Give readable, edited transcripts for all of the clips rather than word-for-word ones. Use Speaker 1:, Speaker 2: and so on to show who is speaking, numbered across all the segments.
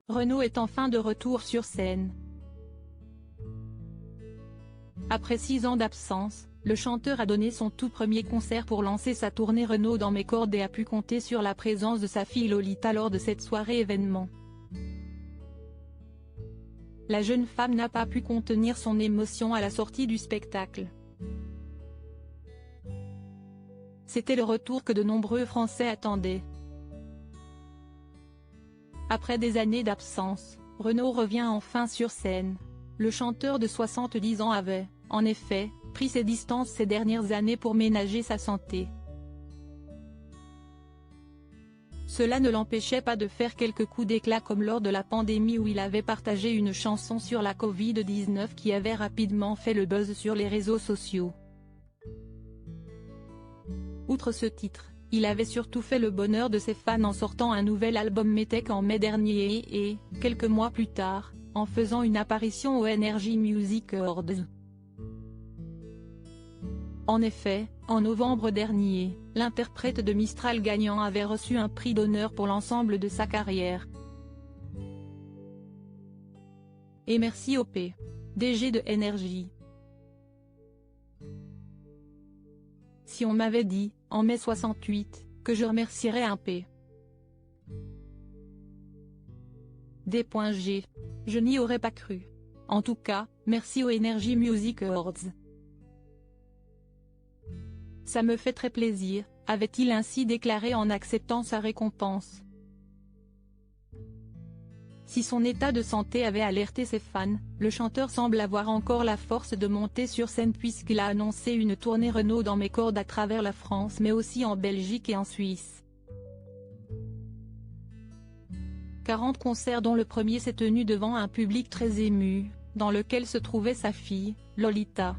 Speaker 1: Renaud est enfin de retour sur scène. Après 6 ans d'absence, le chanteur a donné son tout premier concert pour lancer sa tournée Renaud dans mes cordes et a pu compter sur la présence de sa fille Lolita lors de cette soirée événement. La jeune femme n'a pas pu contenir son émotion à la sortie du spectacle. C'était le retour que de nombreux Français attendaient. Après des années d'absence, Renaud revient enfin sur scène. Le chanteur de 70 ans avait, en effet, pris ses distances ces dernières années pour ménager sa santé. Cela ne l'empêchait pas de faire quelques coups d'éclat comme lors de la pandémie où il avait partagé une chanson sur la Covid-19 qui avait rapidement fait le buzz sur les réseaux sociaux. Outre ce titre, il avait surtout fait le bonheur de ses fans en sortant un nouvel album Métèque en mai dernier et, quelques mois plus tard, en faisant une apparition au Energy Music Awards. En effet, en novembre dernier, l'interprète de Mistral gagnant avait reçu un prix d'honneur pour l'ensemble de sa carrière. Et merci au PDG de Energy. Si on m'avait dit, en mai 68, que je remercierais un PDG, je n'y aurais pas cru. En tout cas, merci au Energy Music Awards. Ça me fait très plaisir, avait-il ainsi déclaré en acceptant sa récompense. Si son état de santé avait alerté ses fans, le chanteur semble avoir encore la force de monter sur scène puisqu'il a annoncé une tournée Renaud dans mes cordes à travers la France mais aussi en Belgique et en Suisse. 40 concerts dont le premier s'est tenu devant un public très ému, dans lequel se trouvait sa fille, Lolita.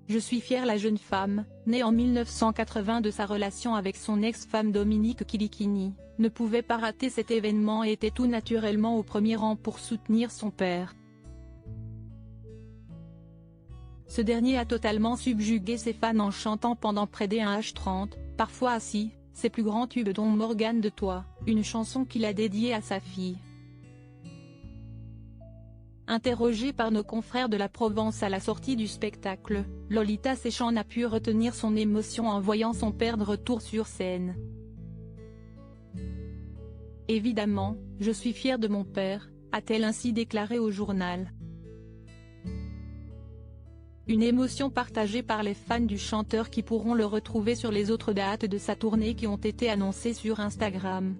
Speaker 1: Je suis fière. La jeune femme, née en 1980 de sa relation avec son ex-femme Dominique Kilikini, ne pouvait pas rater cet événement et était tout naturellement au premier rang pour soutenir son père. Ce dernier a totalement subjugué ses fans en chantant pendant près d'1h30, parfois assis, ses plus grands tubes dont Morgane de Toi, une chanson qu'il a dédiée à sa fille. Interrogée par nos confrères de la Provence à la sortie du spectacle, Lolita Séchant n'a pu retenir son émotion en voyant son père de retour sur scène. Évidemment, je suis fière de mon père, a-t-elle ainsi déclaré au journal. Une émotion partagée par les fans du chanteur qui pourront le retrouver sur les autres dates de sa tournée qui ont été annoncées sur Instagram.